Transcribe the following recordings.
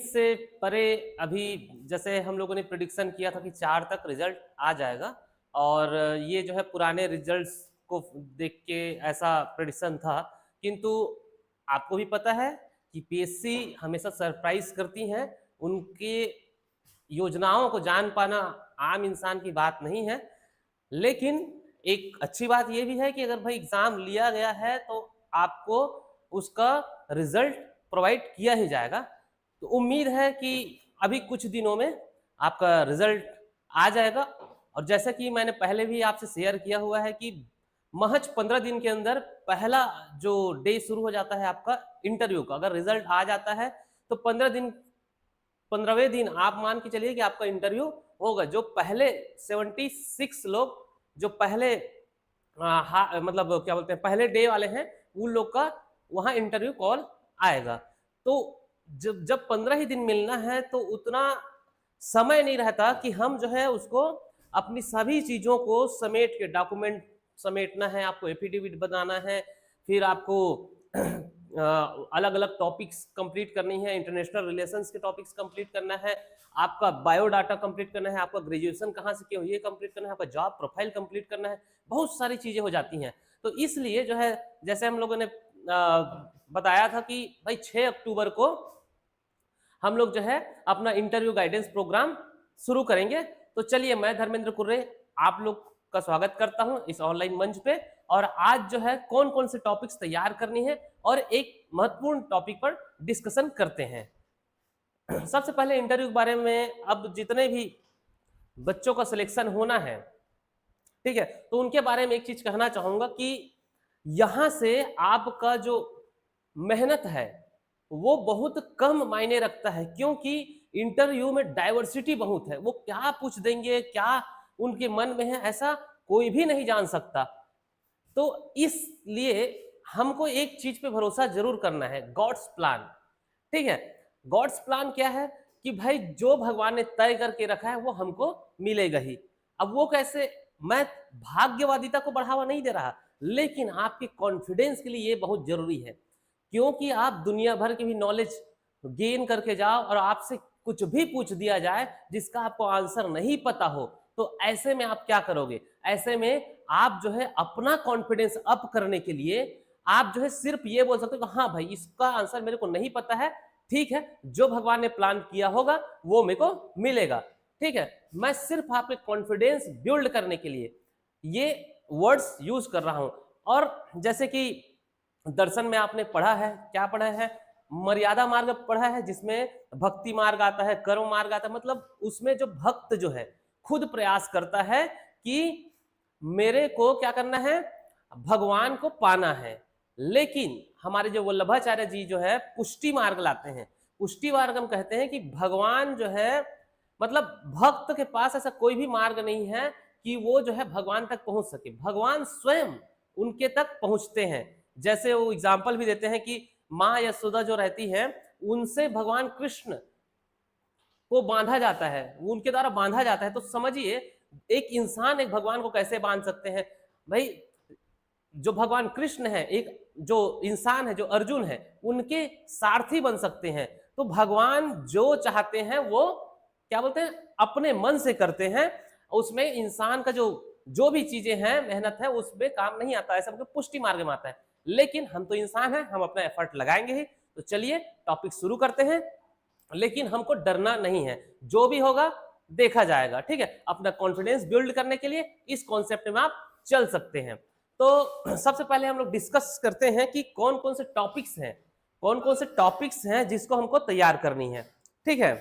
उम्मीद से परे अभी जैसे हम लोगों ने प्रिडिक्शन किया था कि 4 तक रिजल्ट आ जाएगा, और ये जो है पुराने रिजल्ट्स को देख के ऐसा प्रिडिक्शन था, किंतु आपको भी पता है कि पीएससी हमेशा सरप्राइज करती हैं। उनके योजनाओं को जान पाना आम इंसान की बात नहीं है, लेकिन एक अच्छी बात यह भी है कि अगर भाई एग्जाम लिया गया है तो आपको उसका रिजल्ट प्रोवाइड किया ही जाएगा। तो उम्मीद है कि अभी कुछ दिनों में आपका रिजल्ट आ जाएगा, और जैसा कि मैंने पहले भी आपसे शेयर किया हुआ है कि महज 15 दिन के अंदर पहला जो डे शुरू हो जाता है आपका इंटरव्यू का। अगर रिजल्ट आ जाता है तो 15वें दिन आप मान के चलिए कि आपका इंटरव्यू होगा। जो पहले 76 लोग जो पहले मतलब क्या बोलते हैं पहले डे वाले हैं, उन लोग का वहां इंटरव्यू कॉल आएगा। तो जब 15 ही दिन मिलना है तो उतना समय नहीं रहता कि हम जो है उसको अपनी सभी चीजों को समेट के, डॉक्यूमेंट समेटना है, आपको एफिडेविट बनाना है, फिर आपको अलग अलग टॉपिक्स कंप्लीट करनी है, इंटरनेशनल रिलेशंस के टॉपिक्स कंप्लीट करना है, आपका बायोडाटा कंप्लीट करना है, आपका ग्रेजुएशन कहाँ से किया हो ये कंप्लीट करना है, आपका जॉब प्रोफाइल कंप्लीट करना है, बहुत सारी चीजें हो जाती हैं। तो इसलिए जो है जैसे हम लोगों ने बताया था कि भाई 6 अक्टूबर को हम लोग जो है अपना इंटरव्यू गाइडेंस प्रोग्राम शुरू करेंगे। तो चलिए, मैं धर्मेंद्र कुर्रे आप लोग का स्वागत करता हूं इस ऑनलाइन मंच पे, और आज जो है कौन कौन से टॉपिक्स तैयार करनी है और एक महत्वपूर्ण टॉपिक पर डिस्कशन करते हैं। सबसे पहले इंटरव्यू के बारे में, अब जितने भी बच्चों का सिलेक्शन होना है, ठीक है, तो उनके बारे में एक चीज कहना चाहूंगा कि यहां से आपका जो मेहनत है वो बहुत कम मायने रखता है, क्योंकि इंटरव्यू में डाइवर्सिटी बहुत है। वो क्या पूछ देंगे, क्या उनके मन में है, ऐसा कोई भी नहीं जान सकता। तो इसलिए हमको एक चीज पे भरोसा जरूर करना है, गॉड्स प्लान। ठीक है, गॉड्स प्लान क्या है कि भाई जो भगवान ने तय करके रखा है वो हमको मिलेगा ही। अब वो कैसे, मैं भाग्यवादिता को बढ़ावा नहीं दे रहा, लेकिन आपके कॉन्फिडेंस के लिए ये बहुत जरूरी है, क्योंकि आप दुनिया भर की भी नॉलेज गेन करके जाओ और आपसे कुछ भी पूछ दिया जाए जिसका आपको आंसर नहीं पता हो, तो ऐसे में आप क्या करोगे? ऐसे में आप जो है अपना कॉन्फिडेंस अप करने के लिए आप जो है सिर्फ ये बोल सकते हो कि हाँ भाई इसका आंसर मेरे को नहीं पता है, ठीक है, जो भगवान ने प्लान किया होगा वो मेरे को मिलेगा। ठीक है, मैं सिर्फ आपके कॉन्फिडेंस बिल्ड करने के लिए ये वर्ड्स यूज कर रहा हूं। और जैसे कि दर्शन में आपने पढ़ा है, क्या पढ़ा है? मर्यादा मार्ग पढ़ा है, जिसमें भक्ति मार्ग आता है, कर्म मार्ग आता है। मतलब उसमें जो भक्त जो है खुद प्रयास करता है कि मेरे को क्या करना है, भगवान को पाना है। लेकिन हमारे जो वल्लभाचार्य जी जो है पुष्टि मार्ग लाते हैं। पुष्टि मार्ग हम कहते हैं कि भगवान जो है, मतलब भक्त के पास ऐसा कोई भी मार्ग नहीं है कि वो जो है भगवान तक पहुंच सके, भगवान स्वयं उनके तक पहुंचते हैं। जैसे वो एग्जाम्पल भी देते हैं कि माँ यशोदा जो रहती है उनसे भगवान कृष्ण को बांधा जाता है, वो उनके द्वारा बांधा जाता है। तो समझिए एक इंसान एक भगवान को कैसे बांध सकते हैं भाई? जो भगवान कृष्ण है, एक जो इंसान है, जो अर्जुन है, उनके सारथी बन सकते हैं। तो भगवान जो चाहते हैं वो क्या बोलते हैं, अपने मन से करते हैं। उसमें इंसान का जो जो भी चीजें हैं, मेहनत है, उसमें काम नहीं आता है, सबको पुष्टि मार्ग में आता है। लेकिन हम तो इंसान हैं, हम अपना एफर्ट लगाएंगे ही। तो चलिए टॉपिक शुरू करते हैं, लेकिन हमको डरना नहीं है, जो भी होगा देखा जाएगा। ठीक है, अपना कॉन्फिडेंस बिल्ड करने के लिए इस कॉन्सेप्ट में आप चल सकते हैं। तो सबसे पहले हम लोग डिस्कस करते हैं कि कौन कौन से टॉपिक्स हैं, कौन कौन से टॉपिक्स हैं जिसको हमको तैयार करनी है। ठीक है,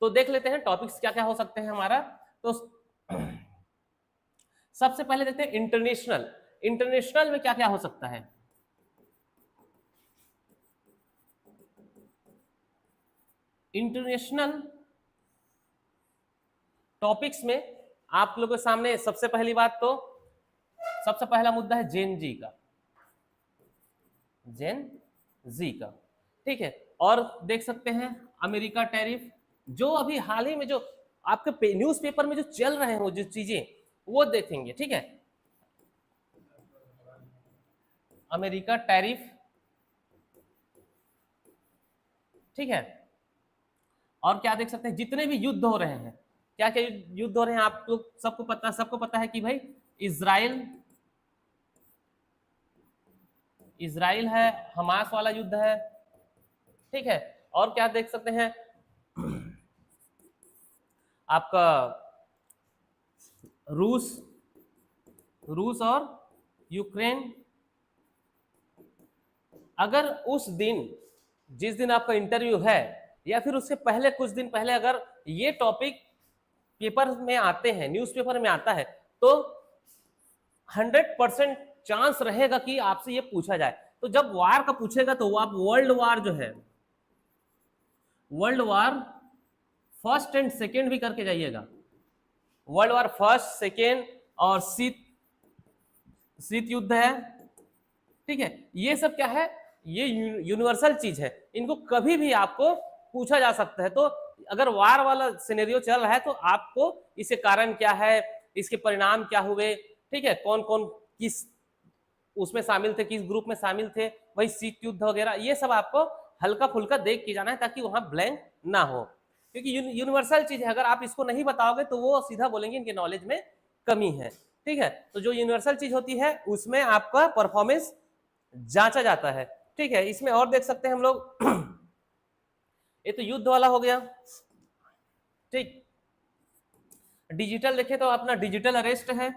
तो देख लेते हैं टॉपिक्स क्या क्या हो सकते हैं हमारा। तो सबसे पहले देखते हैं इंटरनेशनल। इंटरनेशनल में क्या क्या हो सकता है? इंटरनेशनल टॉपिक्स में आप लोगों के सामने सबसे पहली बात, तो सबसे पहला मुद्दा है जेन जी का, जेन जी का। ठीक है, और देख सकते हैं अमेरिका टैरिफ, जो अभी हाल ही में जो आपके न्यूज़पेपर में जो चल रहे हो जो चीजें, वो देखेंगे। ठीक है, अमेरिका टैरिफ, ठीक है, और क्या देख सकते हैं, जितने भी युद्ध हो रहे हैं, क्या क्या युद्ध हो रहे हैं आप लोग सबको पता है कि भाई इजराइल है, हमास वाला युद्ध है, ठीक है। और क्या देख सकते हैं आपका रूस और यूक्रेन। अगर उस दिन, जिस दिन आपका इंटरव्यू है या फिर उससे पहले कुछ दिन पहले अगर ये टॉपिक पेपर में आते हैं, न्यूज़पेपर में आता है, तो 100% चांस रहेगा कि आपसे ये पूछा जाए। तो जब वार का पूछेगा तो आप वर्ल्ड वार जो है, world war first and second भी करके जाइएगा। वर्ल्ड वार फर्स्ट, सेकेंड और शीत युद्ध है, ठीक है। ये सब क्या है, ये यूनिवर्सल चीज है, इनको कभी भी आपको पूछा जा सकता है। तो अगर वार वाला सिनेरियो चल रहा है तो आपको इसके कारण क्या है, इसके परिणाम क्या हुए, ठीक है, कौन कौन किस उसमें शामिल थे, किस ग्रुप में शामिल थे, वही शीत युद्ध वगैरह, ये सब आपको हल्का फुल्का देख के जाना है ताकि वहां ब्लैंक ना हो, क्योंकि यूनिवर्सल चीज है। अगर आप इसको नहीं बताओगे तो वो सीधा बोलेंगे इनके नॉलेज में कमी है, ठीक है। तो जो यूनिवर्सल चीज होती है उसमें आपका परफॉर्मेंस जांचा जाता है, ठीक है। इसमें और देख सकते हैं हम लोग ये तो युद्ध वाला हो गया, ठीक। डिजिटल देखे तो अपना डिजिटल अरेस्ट है,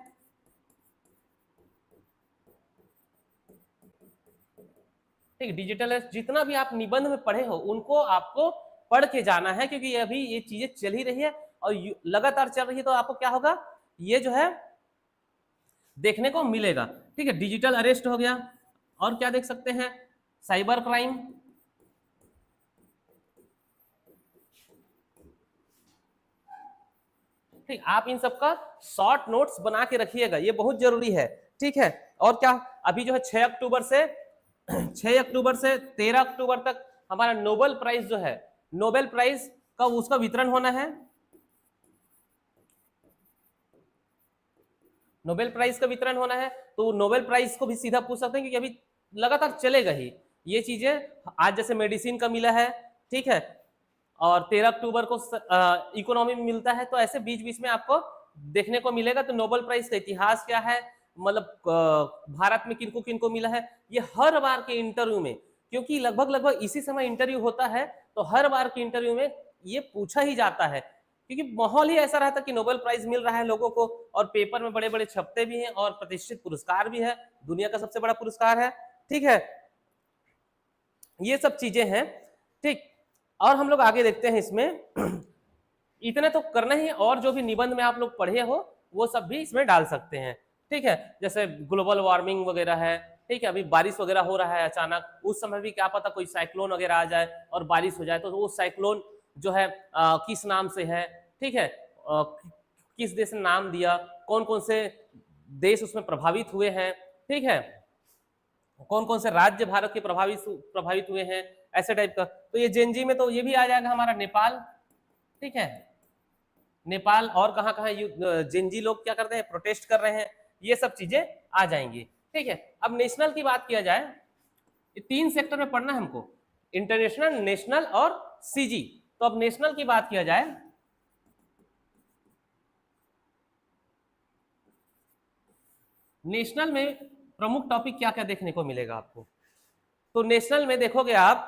ठीक। डिजिटल अरेस्ट जितना भी आप निबंध में पढ़े हो उनको आपको पढ़ के जाना है, क्योंकि अभी ये चीजें चल ही रही है और लगातार चल रही है, तो आपको क्या होगा, ये जो है देखने को मिलेगा, ठीक है। डिजिटल अरेस्ट हो गया। और क्या देख सकते हैं, साइबर क्राइम, ठीक। आप इन सब का शॉर्ट नोट्स बना के रखिएगा, ये बहुत जरूरी है, ठीक है। और क्या, अभी जो है 6 अक्टूबर से 13 अक्टूबर तक हमारा नोबेल प्राइज जो है, नोबेल प्राइज का उसका वितरण होना है। नोबेल प्राइज का वितरण होना है, तो नोबेल प्राइज को भी सीधा पूछ सकते हैं, क्योंकि अभी लगातार चलेगा ही ये चीजें। आज जैसे मेडिसिन का मिला है, ठीक है, और 13 अक्टूबर को इकोनॉमी में मिलता है, तो ऐसे बीच बीच में आपको देखने को मिलेगा। तो नोबेल प्राइज का इतिहास क्या है, मतलब भारत में किनको किनको मिला है, ये हर बार के इंटरव्यू में, क्योंकि लगभग इसी समय इंटरव्यू होता है, तो हर बार के इंटरव्यू में ये पूछा ही जाता है, क्योंकि माहौल ही ऐसा रहता है कि नोबेल प्राइज मिल रहा है लोगों को, और पेपर में बड़े बड़े छपते भी हैं और प्रतिष्ठित पुरस्कार भी है, दुनिया का सबसे बड़ा पुरस्कार है, ठीक है। ये सब चीजें हैं, ठीक। और हम लोग आगे देखते हैं इसमें इतने तो करना ही, और जो भी निबंध में आप लोग पढ़े हो वो सब भी इसमें डाल सकते हैं, ठीक है। जैसे ग्लोबल वार्मिंग वगैरह है, ठीक है, अभी बारिश वगैरह हो रहा है अचानक, उस समय भी क्या पता कोई साइक्लोन वगैरह आ जाए और बारिश हो जाए, तो वो साइक्लोन जो है किस नाम से है, ठीक है, किस देश ने नाम दिया, कौन कौन से देश उसमें प्रभावित हुए हैं, ठीक है, कौन कौन से राज्य भारत के प्रभावित हुए हैं, ऐसे टाइप का। तो ये जेनजी में तो ये भी आ जाएगा हमारा नेपाल, ठीक है, नेपाल और कहाँ कहाँ जेनजी लोग क्या करते हैं, प्रोटेस्ट कर रहे हैं, ये सब चीजें आ जाएंगी, ठीक है। अब नेशनल की बात किया जाए, ये 3 सेक्टर में पढ़ना है हमको, इंटरनेशनल, नेशनल और सीजी। तो अब नेशनल की बात किया जाए, नेशनल में प्रमुख टॉपिक क्या क्या देखने को मिलेगा आपको। तो नेशनल में देखोगे आप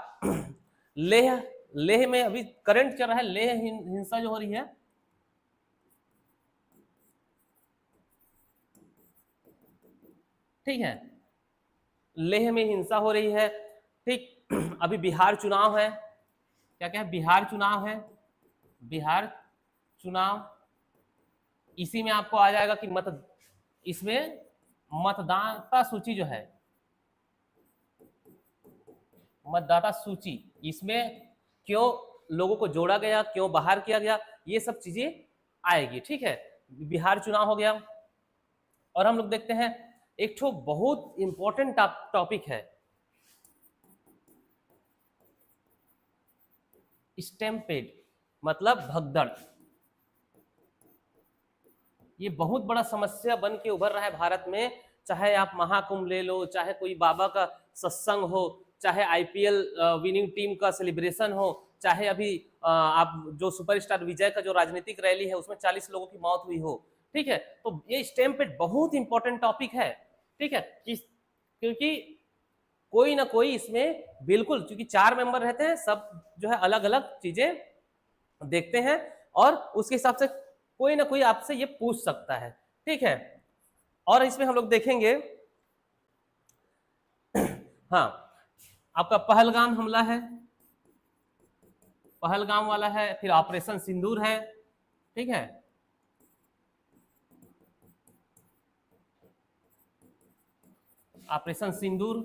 लेह में अभी करंट चल रहा है, लेह हिंसा जो हो रही है, ठीक है, लेह में हिंसा हो रही है, ठीक। अभी बिहार चुनाव है, क्या क्या है, बिहार चुनाव है, बिहार चुनाव, इसी में आपको आ जाएगा कि इसमें मतदाता सूची जो है, मतदाता सूची, इसमें क्यों लोगों को जोड़ा गया, क्यों बाहर किया गया, ये सब चीजें आएगी, ठीक है। बिहार चुनाव हो गया। और हम लोग देखते हैं एक तो बहुत इंपॉर्टेंट टॉपिक है, स्टैम्पेड, मतलब भगदड़। ये बहुत बड़ा समस्या बन के उभर रहा है भारत में, चाहे आप महाकुंभ ले लो, चाहे कोई बाबा का सत्संग हो, चाहे आईपीएल विनिंग टीम का सेलिब्रेशन हो, चाहे अभी आप जो सुपरस्टार विजय का जो राजनीतिक रैली है उसमें 40 लोगों की मौत हुई हो, ठीक है, तो ये स्टेम पे बहुत इंपॉर्टेंट टॉपिक है, ठीक है, क्योंकि कोई ना कोई इसमें बिल्कुल, क्योंकि 4 मेंबर रहते हैं, सब जो है अलग अलग चीजें देखते हैं और उसके हिसाब से कोई ना कोई आपसे ये पूछ सकता है, ठीक है। और इसमें हम लोग देखेंगे हाँ, आपका पहलगाम हमला है, पहलगाम वाला है, फिर ऑपरेशन सिंदूर है, ठीक है, ऑपरेशन सिंदूर,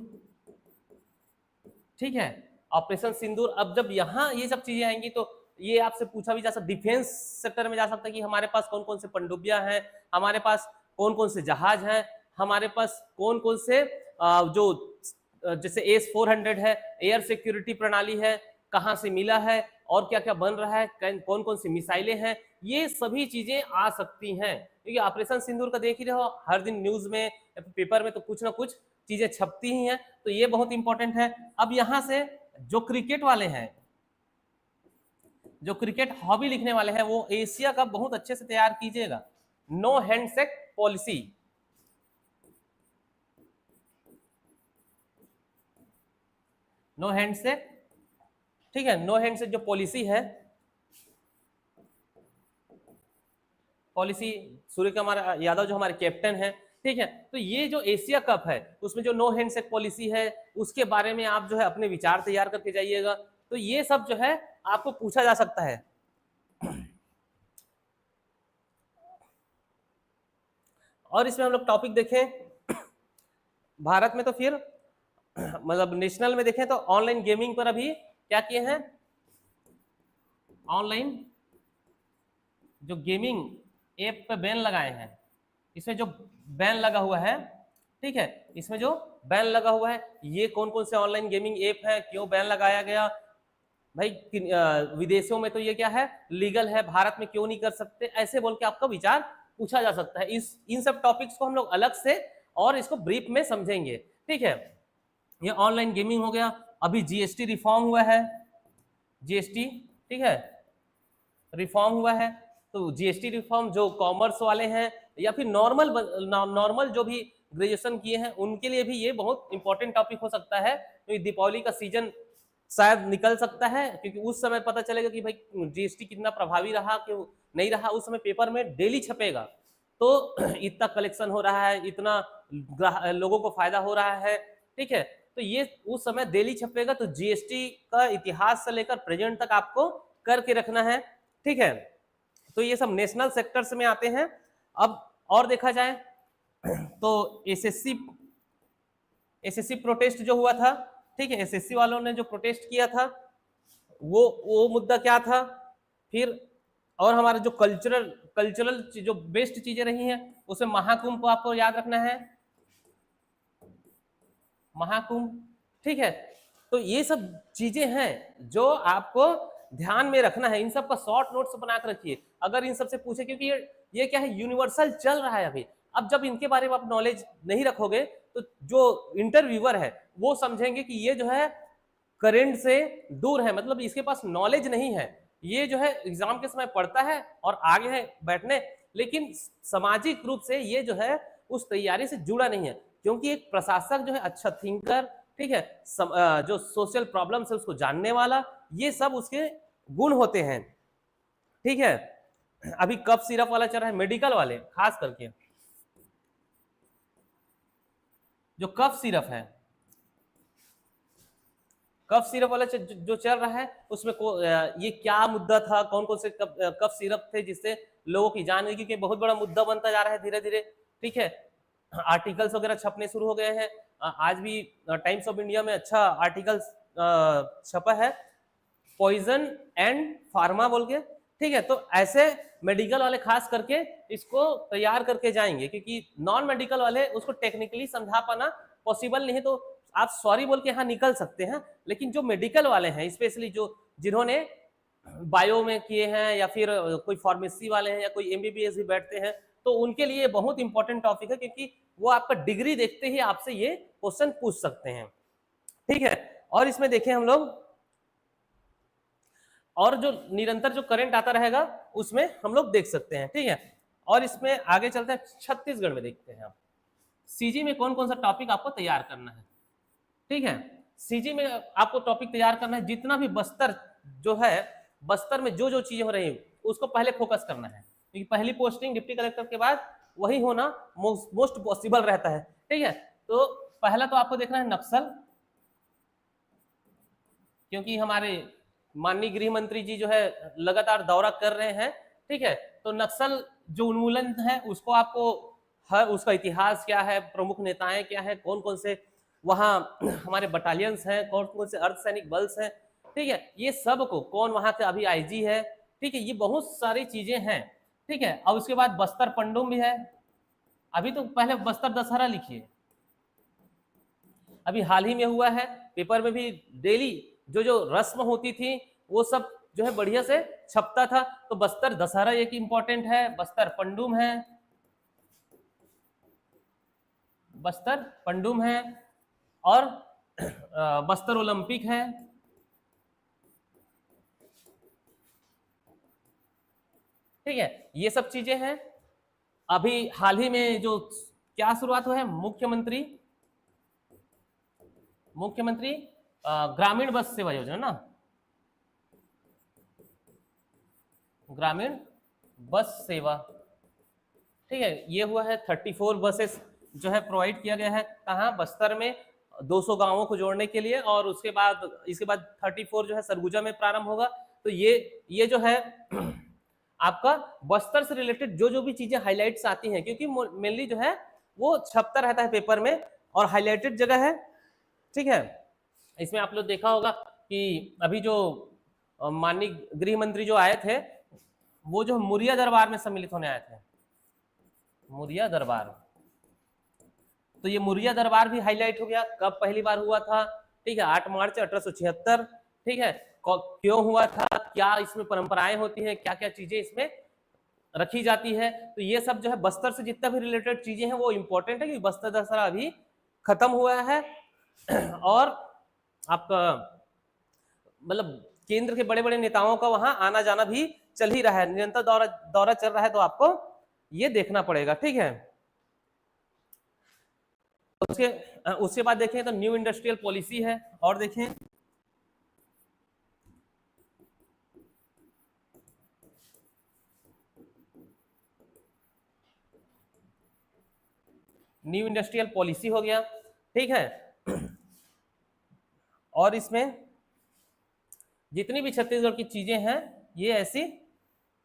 ठीक है, ऑपरेशन सिंदूर। अब जब यहाँ ये सब चीजें आएंगी तो ये आपसे पूछा भी जा सकता, डिफेंस सेक्टर में जा सकता है कि हमारे पास कौन कौन से पनडुब्बियां हैं, हमारे पास कौन कौन से जहाज हैं, हमारे पास कौन कौन से जो जैसे AS-400 है, एयर सिक्योरिटी प्रणाली है, कहाँ से मिला है और क्या क्या बन रहा है, कौन कौन सी मिसाइलें हैं, ये सभी चीजें आ सकती हैं। क्योंकि ऑपरेशन सिंदूर का देख ही रहे हो, हर दिन न्यूज में पेपर में तो कुछ ना कुछ चीजें छपती ही हैं, तो ये बहुत इंपॉर्टेंट है। अब यहां से जो क्रिकेट वाले हैं, जो क्रिकेट हॉबी लिखने वाले हैं, वो एशिया कप बहुत अच्छे से तैयार कीजिएगा। No handshake policy, no handshake, ठीक है, नो हैंडशेक जो पॉलिसी है, पॉलिसी सूर्य कुमार यादव जो हमारे कैप्टन हैं, ठीक है, तो ये जो एशिया कप है उसमें जो नो हैंडशेक पॉलिसी है उसके बारे में आप जो है अपने विचार तैयार करके जाइएगा। तो ये सब जो है आपको पूछा जा सकता है। और इसमें हम लोग टॉपिक देखें भारत में, तो फिर मतलब नेशनल में देखें तो ऑनलाइन गेमिंग पर अभी क्या किए हैं, ऑनलाइन जो गेमिंग ऐप पे बैन लगाए हैं। इसमें जो बैन लगा हुआ है, ठीक है, इसमें जो बैन लगा हुआ है, ये कौन कौन से ऑनलाइन गेमिंग ऐप है, क्यों बैन लगाया गया भाई, विदेशों में तो ये क्या है, लीगल है, भारत में क्यों नहीं कर सकते, ऐसे बोल के आपका विचार पूछा जा सकता है। इन सब टॉपिक्स को हम लोग अलग से और इसको ब्रीफ में समझेंगे, ठीक है। ये ऑनलाइन गेमिंग हो गया। अभी जीएसटी रिफॉर्म हुआ है, जीएसटी, ठीक है, रिफॉर्म हुआ है, तो जीएसटी रिफॉर्म जो कॉमर्स वाले हैं या फिर नॉर्मल जो भी ग्रेजुएशन किए हैं उनके लिए भी ये बहुत इंपॉर्टेंट टॉपिक हो सकता है, क्योंकि दीपावली का सीजन शायद निकल सकता है, क्योंकि उस समय पता चलेगा कि भाई जीएसटी कितना प्रभावी रहा कि नहीं रहा, उस समय पेपर में डेली छपेगा, तो इतना कलेक्शन हो रहा है, इतना लोगों को फायदा हो रहा है, ठीक है, तो ये उस समय डेली छपेगा, तो जीएसटी का इतिहास से लेकर प्रेजेंट तक आपको करके रखना है, ठीक है। तो ये सब नेशनल सेक्टर्स में आते हैं। अब और देखा जाए तो एसएससी प्रोटेस्ट जो हुआ था, ठीक है, एसएससी वालों ने जो प्रोटेस्ट किया था वो मुद्दा क्या था, फिर और हमारे जो कल्चरल जो बेस्ट चीजें रही हैं उसमें महाकुंभ को आपको याद रखना है, महाकुंभ, ठीक है। तो ये सब चीजें हैं जो आपको ध्यान में रखना है, इन सब का शॉर्ट नोट्स बना कर रखिए अगर इन सब से पूछे, क्योंकि ये क्या है, यूनिवर्सल चल रहा है अभी। अब जब इनके बारे में आप नॉलेज नहीं रखोगे तो जो इंटरव्यूअर है वो समझेंगे कि ये जो है करेंट से दूर है, मतलब इसके पास नॉलेज नहीं है, ये जो है एग्जाम के समय पढ़ता है और आगे है बैठने, लेकिन सामाजिक रूप से ये जो है उस तैयारी से जुड़ा नहीं है, क्योंकि एक प्रशासक जो है अच्छा थिंकर, ठीक है, जो सोशल प्रॉब्लम है उसको जानने वाला, ये सब उसके गुण होते हैं, ठीक है। अभी कफ सिरप वाला चल रहा है, मेडिकल वाले खास करके जो कफ सिरप है, कफ सिरप वाला जो चल रहा है उसमें ये क्या मुद्दा था, कौन कौन से कफ सिरप थे जिससे लोगों की जान गई, क्योंकि बहुत बड़ा मुद्दा बनता जा रहा है धीरे धीरे, ठीक है। आर्टिकल्स वगैरह छपने शुरू हो गए हैं, आज भी टाइम्स ऑफ इंडिया में अच्छा आर्टिकल छपा है, पॉइजन एंड फार्मा बोल के, ठीक है। तो ऐसे मेडिकल वाले खास करके इसको तैयार करके जाएंगे, क्योंकि नॉन मेडिकल वाले उसको टेक्निकली समझा पाना पॉसिबल नहीं है, तो आप सॉरी बोल के यहाँ निकल सकते हैं, लेकिन जो मेडिकल वाले हैं स्पेशली जो जिन्होंने बायो में किए हैं या फिर कोई फार्मेसी वाले हैं या कोई एमबीबीएस भी बैठते हैं, तो उनके लिए बहुत इंपॉर्टेंट टॉपिक है, क्योंकि वो आपका डिग्री देखते ही आपसे ये क्वेश्चन पूछ सकते हैं, ठीक है। और इसमें देखें हम लोग और जो निरंतर जो करंट आता रहेगा उसमें हम लोग देख सकते हैं, ठीक है। और इसमें आगे चलते हैं, छत्तीसगढ़ में देखते हैं आप सीजी में कौन कौन सा टॉपिक आपको तैयार करना है, ठीक है। सीजी में आपको टॉपिक तैयार करना है, जितना भी बस्तर जो है, बस्तर में जो जो चीजें हो रही है उसको पहले फोकस करना है, क्योंकि पहली पोस्टिंग डिप्टी कलेक्टर के बाद वही होना मोस्ट पॉसिबल रहता है, ठीक है। तो पहला तो आपको देखना है नक्सल, क्योंकि हमारे माननीय गृह मंत्री जी जो है लगातार दौरा कर रहे हैं, ठीक है। तो नक्सल जो उन्मूलन है उसको आपको हर उसका इतिहास क्या है, प्रमुख नेताएं क्या है, कौन कौन से वहाँ हमारे बटालियंस हैं, कौन कौन से अर्धसैनिक बल्स हैं, ठीक है, ये सब को कौन वहाँ के अभी आईजी है, ठीक है, ये बहुत सारी चीजें हैं, ठीक है। और उसके बाद बस्तर पंडुम भी है, अभी तो पहले बस्तर दशहरा लिखिए, अभी हाल ही में हुआ है, पेपर में भी डेली जो जो रस्म होती थी वो सब जो है बढ़िया से छपता था। तो बस्तर दशहरा एक इंपॉर्टेंट है, बस्तर पंडुम है, बस्तर पंडुम है, और बस्तर ओलंपिक है, ठीक है, ये सब चीजें हैं। अभी हाल ही में जो क्या शुरुआत हुआ है, मुख्यमंत्री ग्रामीण बस सेवा योजना ना, ग्रामीण बस सेवा, ठीक है, ये हुआ है 34 बसेस जो है प्रोवाइड किया गया है, कहाँ, बस्तर में 200 गांवों को जोड़ने के लिए, और इसके बाद 34 जो है सरगुजा में प्रारंभ होगा। तो ये जो है आपका बस्तर से रिलेटेड जो जो भी चीजें हाईलाइट्स आती हैं, क्योंकि मेनली जो है वो छपता रहता है पेपर में और हाईलाइटेड जगह है, ठीक है। इसमें आप लोग देखा होगा कि अभी जो माननीय गृह मंत्री जो आए थे वो जो मुरिया दरबार में सम्मिलित होने आए थे, मुरिया दरबार, तो ये मुरिया दरबार भी हाईलाइट हो गया, कब पहली बार हुआ था, ठीक है, 8 मार्च 1876, ठीक है, क्यों हुआ था, क्या इसमें परंपराएं होती हैं, क्या क्या चीजें इसमें रखी जाती है। तो ये सब जो है बस्तर से जितना भी रिलेटेड चीजें हैं वो इंपॉर्टेंट है, क्योंकि बस्तर दशहरा अभी खत्म हुआ है और आपका मतलब केंद्र के बड़े बड़े नेताओं का वहां आना जाना भी चल ही रहा है, निरंतर दौरा चल रहा है, तो आपको ये देखना पड़ेगा, ठीक है। उसके बाद देखें तो न्यू इंडस्ट्रियल पॉलिसी है, और देखें न्यू इंडस्ट्रियल पॉलिसी हो गया, ठीक है। और इसमें जितनी भी छत्तीसगढ़ की चीजें हैं ये ऐसी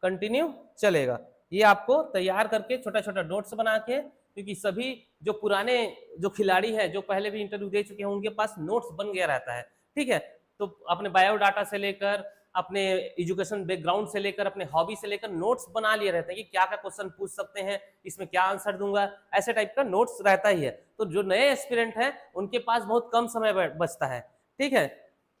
कंटिन्यू चलेगा, ये आपको तैयार करके छोटा छोटा नोट्स बना के, क्योंकि सभी जो पुराने जो खिलाड़ी हैं जो पहले भी इंटरव्यू दे चुके हैं उनके पास नोट्स बन गया रहता है, ठीक है। तो अपने बायोडाटा से लेकर अपने एजुकेशन बैकग्राउंड से लेकर अपने हॉबी से लेकर नोट्स बना लिए रहते हैं कि क्या क्या क्वेश्चन पूछ सकते हैं, इसमें क्या आंसर दूंगा, ऐसे टाइप का नोट्स रहता ही है। तो जो नए एस्पिरेंट हैं उनके पास बहुत कम समय बचता है, ठीक है।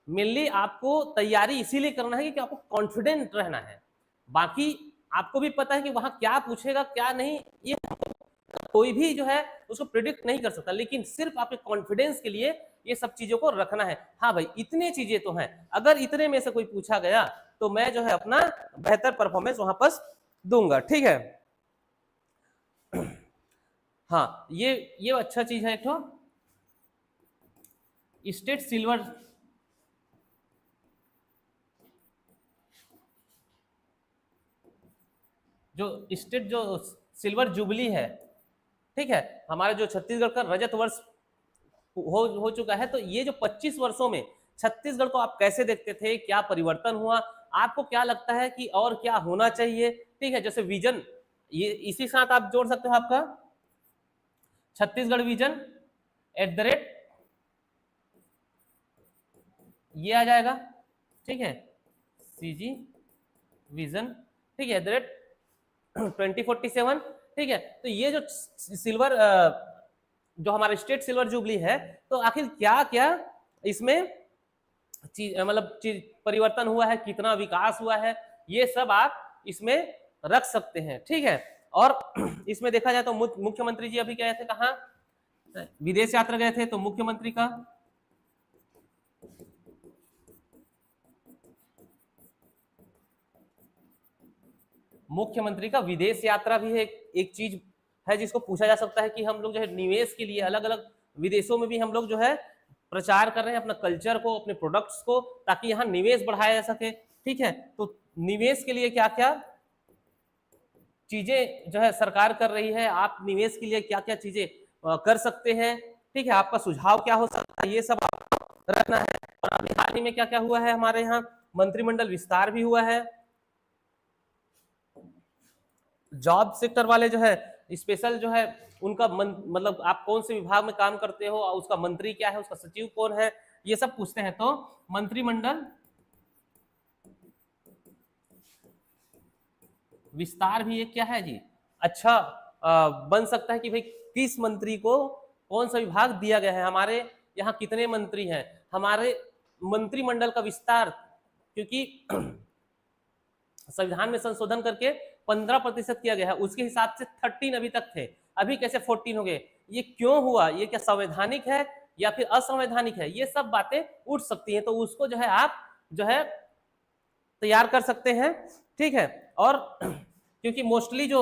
मेनली आपको तैयारी इसीलिए करना है कि आपको कॉन्फिडेंट रहना है, बाकी आपको भी पता है कि वहां क्या पूछेगा क्या नहीं, ये कोई भी जो है उसको प्रिडिक्ट नहीं कर सकता, लेकिन सिर्फ आपके कॉन्फिडेंस के लिए ये सब चीजों को रखना है। हाँ भाई इतने चीजें तो हैं, अगर इतने में से कोई पूछा गया तो मैं जो है अपना बेहतर परफॉर्मेंस वहां पर दूंगा, ठीक है। हाँ ये अच्छा चीज है, एक तो स्टेट सिल्वर, जो स्टेट जो सिल्वर जुबली है, ठीक है, हमारा जो छत्तीसगढ़ का रजत वर्ष हो चुका है, तो ये जो 25 वर्षों में छत्तीसगढ़ को आप कैसे देखते थे, क्या परिवर्तन हुआ, आपको क्या लगता है कि और क्या होना चाहिए, ठीक है। जैसे विजन, ये इसी साथ आप जोड़ सकते हो आपका छत्तीसगढ़ विजन @ ये आ जाएगा, ठीक है, सीजी विजन, ठीक है, @2047, ठीक है। तो ये जो सिल्वर जो हमारा स्टेट सिल्वर जुबली है, तो आखिर क्या क्या इसमें मतलब परिवर्तन हुआ है, कितना विकास हुआ है, ये सब आप इसमें रख सकते हैं, ठीक है। और इसमें देखा जाए तो मुख्यमंत्री जी अभी गए थे कहाँ, विदेश यात्रा गए थे, तो मुख्यमंत्री का मुख्यमंत्री का विदेश यात्रा भी एक चीज है जिसको पूछा जा सकता है कि हम लोग जो है निवेश के लिए अलग अलग विदेशों में भी हम लोग जो है प्रचार कर रहे हैं अपना कल्चर को, अपने प्रोडक्ट्स को, ताकि यहाँ निवेश बढ़ाया जा सके। ठीक है, तो निवेश के लिए क्या क्या चीजें जो है सरकार कर रही है, आप निवेश के लिए क्या क्या चीजें कर सकते हैं। ठीक है, आपका सुझाव क्या हो सकता है, ये सब आपको रखना है। और अभी हाल ही में क्या क्या हुआ है, हमारे यहाँ मंत्रिमंडल विस्तार भी हुआ है। जॉब सेक्टर वाले जो है स्पेशल जो है उनका मतलब आप कौन से विभाग में काम करते हो और उसका मंत्री क्या है, उसका सचिव कौन है, ये सब पूछते हैं। तो मंत्रिमंडल विस्तार भी एक क्या है जी, अच्छा बन सकता है कि भाई किस मंत्री को कौन सा विभाग दिया गया है, हमारे यहाँ कितने मंत्री हैं, हमारे मंत्रिमंडल का विस्तार, क्योंकि संविधान में संशोधन करके 15% किया गया है, उसके हिसाब से 13 अभी तक थे, अभी कैसे 14 हो गए, ये क्यों हुआ, ये क्या संवैधानिक है या फिर असंवैधानिक है, ये सब बातें उठ सकती हैं। तो उसको जो है आप जो है तैयार कर सकते हैं। ठीक है, और क्योंकि मोस्टली जो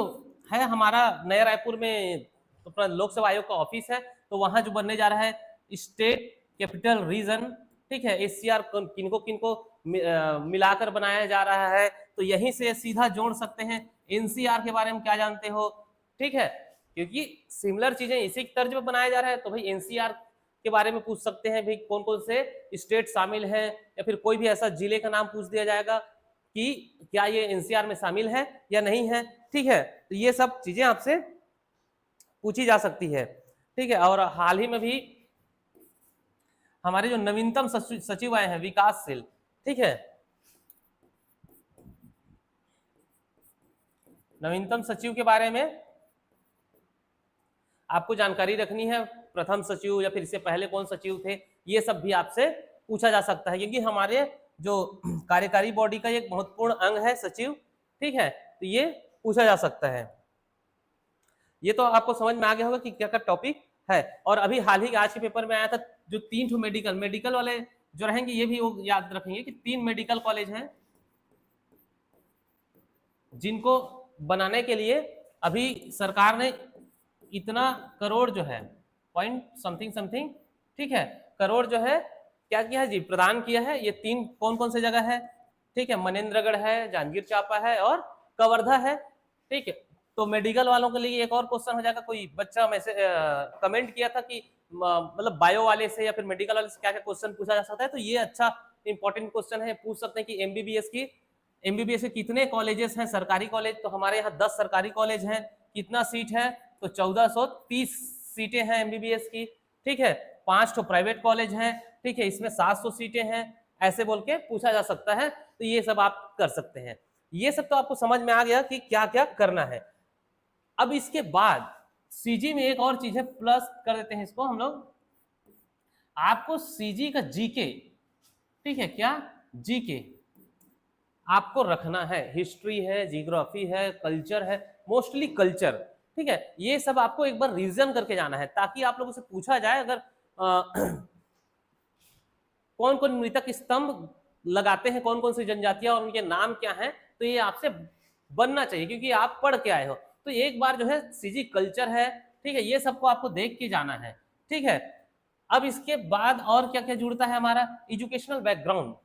है हमारा नया रायपुर में अपना लोक सेवा आयोग का ऑफिस है, तो वहां जो बनने जा रहा है स्टेट कैपिटल रीजन, ठीक है, एससीआर किनको किनको मिलाकर बनाया जा रहा है, तो यहीं से सीधा जोड़ सकते हैं। एनसीआर के बारे में क्या जानते हो, ठीक है, क्योंकि सिमिलर चीजें इसी तर्ज में बनाया जा रहा है, तो भाई एनसीआर के बारे में पूछ सकते हैं, भाई कौन कौन से स्टेट शामिल है, या फिर कोई भी ऐसा जिले का नाम पूछ दिया जाएगा कि क्या ये एनसीआर में शामिल है या नहीं है। ठीक है, तो ये सब चीजें आपसे पूछी जा सकती है। ठीक है, और हाल ही में भी हमारे जो नवीनतम सचिव आए हैं विकासशील, ठीक है, नवीनतम सचिव के बारे में आपको जानकारी रखनी है, प्रथम सचिव या फिर इससे पहले कौन सचिव थे, ये सब भी आपसे पूछा जा सकता है, क्योंकि हमारे जो कार्यकारी बॉडी का एक महत्वपूर्ण अंग है सचिव। ठीक है, तो ये पूछा जा सकता है। ये तो आपको समझ में आ गया होगा कि क्या क्या टॉपिक है। और अभी हाल ही आज के पेपर में आया था जो 3 मेडिकल वाले जो रहेंगे, ये भी याद रखेंगे कि 3 मेडिकल कॉलेज हैं जिनको बनाने के लिए अभी सरकार ने इतना करोड़ जो है पॉइंट समथिंग, ठीक है, करोड़ जो है क्या किया है जी, प्रदान किया है। ये 3 कौन कौन से जगह है, ठीक है, मनेन्द्रगढ़ है, जांजगीर चांपा है और कवर्धा है। ठीक है, तो मेडिकल वालों के लिए एक और क्वेश्चन हो जाएगा, कोई बच्चा मैसेज कमेंट किया था कि मतलब बायो वाले से या फिर मेडिकल वाले से क्या क्या क्वेश्चन पूछा जा सकता है, तो ये अच्छा इंपॉर्टेंट क्वेश्चन है, पूछ सकते हैं कि एमबीबीएस के कितने कॉलेजेस हैं, सरकारी कॉलेज, तो हमारे यहाँ 10 सरकारी कॉलेज हैं, कितना सीट है, तो 1430 सीटें हैं एमबीबीएस की। ठीक है, 5 तो प्राइवेट कॉलेज हैं, ठीक है, इसमें 700 सीटें हैं, ऐसे बोल के पूछा जा सकता है। तो ये सब आप कर सकते हैं। ये सब तो आपको समझ में आ गया कि क्या क्या करना है। अब इसके बाद सीजी में एक और चीज है, प्लस कर देते हैं इसको हम लोग, आपको सीजी का जीके, ठीक है, क्या जीके आपको रखना है, हिस्ट्री है, जियोग्राफी है, कल्चर है, मोस्टली कल्चर। ठीक है, ये सब आपको एक बार रिवीजन करके जाना है, ताकि आप लोगों से पूछा जाए अगर कौन कौन मृतक स्तंभ लगाते हैं, कौन कौन सी जनजातियां और उनके नाम क्या हैं, तो ये आपसे बनना चाहिए, क्योंकि आप पढ़ के आए हो। तो एक बार जो है सीजी कल्चर है, ठीक है, ये सबको आपको देख के जाना है। ठीक है, अब इसके बाद और क्या क्या जुड़ता है, हमारा एजुकेशनल बैकग्राउंड।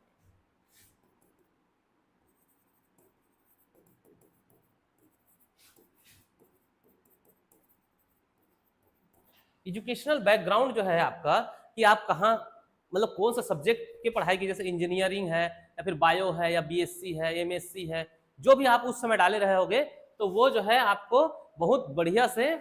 एजुकेशनल बैकग्राउंड जो है आपका, कि आप कहाँ मतलब कौन सा सब्जेक्ट की पढ़ाई की, जैसे इंजीनियरिंग है या फिर बायो है या बीएससी है, एमएससी है, जो भी आप उस समय डाले रहे होगे, तो वो जो है आपको बहुत बढ़िया से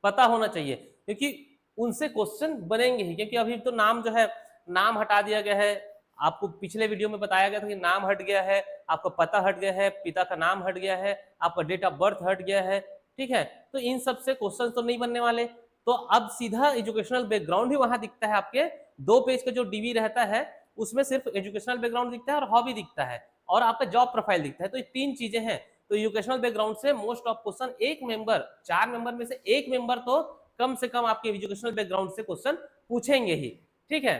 पता होना चाहिए, क्योंकि उनसे क्वेश्चन बनेंगे ही। क्योंकि अभी तो नाम जो है, नाम हटा दिया गया है, आपको पिछले वीडियो में बताया गया था कि नाम हट गया है, आपका पता हट गया है, पिता का नाम हट गया है, आपका डेट ऑफ बर्थ हट गया है। ठीक है, तो इन सब से क्वेश्चन तो नहीं बनने वाले, तो अब सीधा एजुकेशनल बैकग्राउंड ही वहां दिखता है। आपके 2 पेज का जो डीवी रहता है उसमें सिर्फ एजुकेशनल बैकग्राउंड दिखता है और हॉबी दिखता है और आपका जॉब प्रोफाइल दिखता है। तो ये 3 चीजें हैं। तो एजुकेशनल बैकग्राउंड से मोस्ट ऑफ क्वेश्चन एक मेंबर, 4 मेंबर में से एक मेंबर तो कम से कम आपके एजुकेशनल बैकग्राउंड से क्वेश्चन पूछेंगे ही। ठीक है,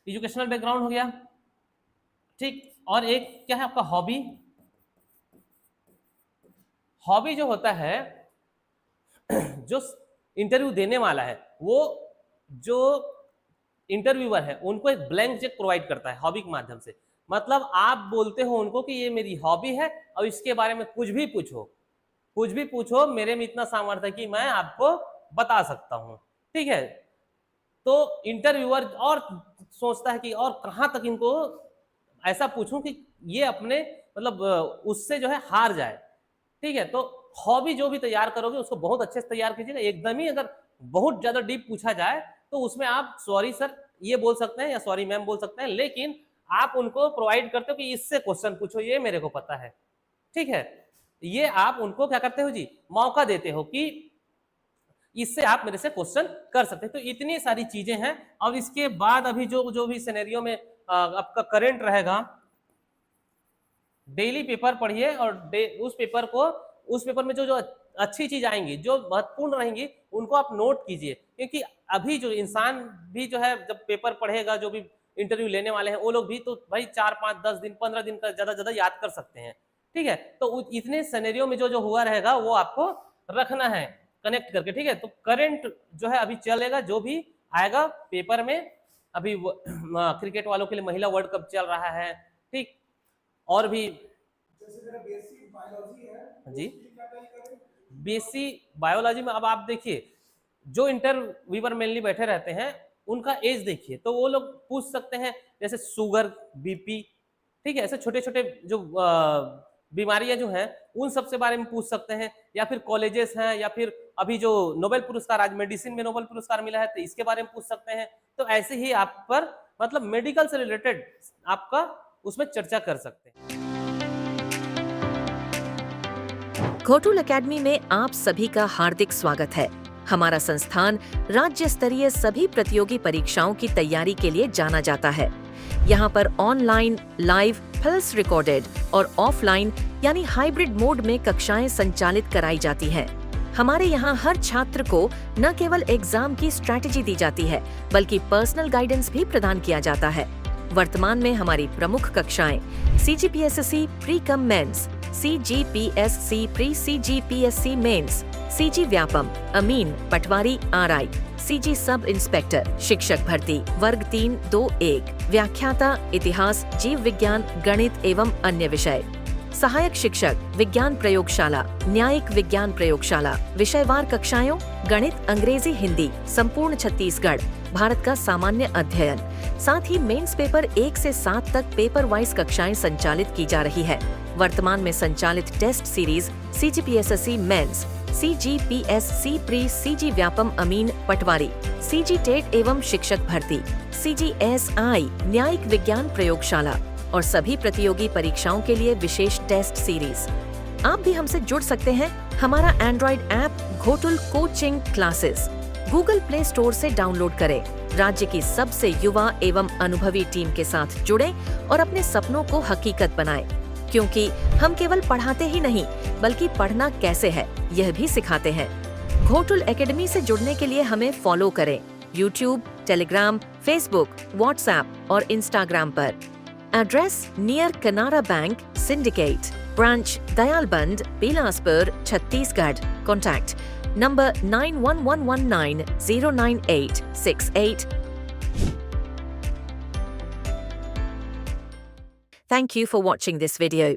एजुकेशनल बैकग्राउंड हो गया। ठीक, और एक क्या है आपका हॉबी, हॉबी जो होता है, जो इंटरव्यू देने वाला है वो जो इंटरव्यूअर है उनको एक ब्लैंक चेक प्रोवाइड करता है हॉबी के माध्यम से। मतलब आप बोलते हो उनको कि ये मेरी हॉबी है और इसके बारे में कुछ भी पूछो, मेरे में इतना सामर्थ्य है कि मैं आपको बता सकता हूँ, ठीक है। तो इंटरव्यूअर और सोचता है कि और कहाँ तक इनको ऐसा पूछूं कि ये अपने मतलब उससे जो है हार जाए, ठीक है। तो हॉबी जो भी तैयार करोगे उसको बहुत अच्छे से तैयार कीजिएगा। एकदम ही अगर बहुत ज्यादा डीप पूछा जाए तो उसमें आप सॉरी सर ये बोल सकते हैं या सॉरी मैम बोल सकते हैं, लेकिन आप उनको प्रोवाइड करते हो कि इससे क्वेश्चन पूछो, ये मेरे को पता है, ठीक है। ये आप उनको क्या करते हो जी, मौका देते हो कि इससे आप मेरे से क्वेश्चन कर सकते हैं। तो इतनी सारी चीजें हैं। और इसके बाद अभी जो भी सिनेरियो में आपका करंट रहेगा, डेली पेपर पढ़िए और उस पेपर में जो अच्छी चीज आएंगी, जो महत्वपूर्ण रहेंगी, उनको आप नोट कीजिए। क्योंकि अभी जो इंसान भी जो है जब पेपर पढ़ेगा, जो भी इंटरव्यू लेने वाले हैं वो लोग भी तो भाई 4, 5, 10 दिन 15 दिन का ज्यादा याद कर सकते हैं, ठीक है। तो इतने सिनेरियो में जो हुआ रहेगा वो आपको रखना है कनेक्ट करके, ठीक है। तो करंट जो है अभी चलेगा, जो भी आएगा पेपर में। अभी क्रिकेट वालों के लिए महिला वर्ल्ड कप चल रहा है, ठीक। और भी जैसे मेरा बेसिक बायोलॉजी है जी, क्या करें? बेसिक बायोलॉजी में अब आप देखिए जो इंटरव्यूअर मेनली बैठे रहते हैं उनका एज देखिए, तो वो लोग पूछ सकते हैं जैसे शुगर, बीपी, ठीक है। ऐसे छोटे छोटे जो बीमारियां जो हैं उन सब से बारे में पूछ सकते हैं, या फिर कॉलेजेस हैं, या फिर अभी जो नोबेल पुरस्कार, आज मेडिसिन में नोबेल पुरस्कार मिला है तो इसके बारे में पूछ सकते हैं। तो ऐसे ही आप पर मतलब मेडिकल से रिलेटेड आपका उसमें चर्चा कर सकते हैं। घोटुल एकेडमी में आप सभी का हार्दिक स्वागत है। हमारा संस्थान राज्य स्तरीय सभी प्रतियोगी परीक्षाओं की तैयारी के लिए जाना जाता है। यहाँ पर ऑनलाइन, लाइव, पल्स रिकॉर्डेड और ऑफलाइन यानी हाइब्रिड मोड में कक्षाएं संचालित कराई जाती हैं। हमारे यहाँ हर छात्र को न केवल एग्जाम की स्ट्रैटेजी दी जाती है, बल्कि पर्सनल गाइडेंस भी प्रदान किया जाता है। वर्तमान में हमारी प्रमुख कक्षाएं CGPSSC pre cum mains, CGPSC pre CGPSC mains, CG Vyapam, अमीन, पटवारी RI, CG सब इंस्पेक्टर, शिक्षक भर्ती वर्ग 3-2-1, व्याख्याता इतिहास, जीव विज्ञान, गणित एवं अन्य विषय, सहायक शिक्षक, विज्ञान प्रयोगशाला, न्यायिक विज्ञान प्रयोगशाला, विषयवार कक्षाएं, गणित, अंग्रेजी, हिंदी, संपूर्ण छत्तीसगढ़, भारत का सामान्य अध्ययन। साथ ही मेंस पेपर 1 से 7 तक पेपर वाइज कक्षाएं संचालित की जा रही है। वर्तमान में संचालित test series CGPSSC mains, CGPSC pre CG Vyapam अमीन पटवारी, CG टेट एवं शिक्षक भर्ती, CGSI न्यायिक विज्ञान प्रयोगशाला और सभी प्रतियोगी परीक्षाओं के लिए विशेष टेस्ट सीरीज। आप भी हमसे जुड़ सकते हैं। हमारा Android app ghotul coaching classes Google play store से डाउनलोड करें। राज्य की सबसे युवा एवं अनुभवी टीम के साथ जुड़ें और अपने सपनों को हकीकत बनाएं। क्योंकि हम केवल पढ़ाते ही नहीं, बल्कि पढ़ना कैसे है यह भी सिखाते हैं। घोटुल एकेडमी से जुड़ने के लिए हमें फॉलो करें YouTube, टेलीग्राम, फेसबुक, व्हाट्सएप और इंस्टाग्राम पर। Address near Canara bank syndicate, branch Dayalband, Bilaspur, Chhattisgarh. Contact number 9111909868। Thank you for watching this video.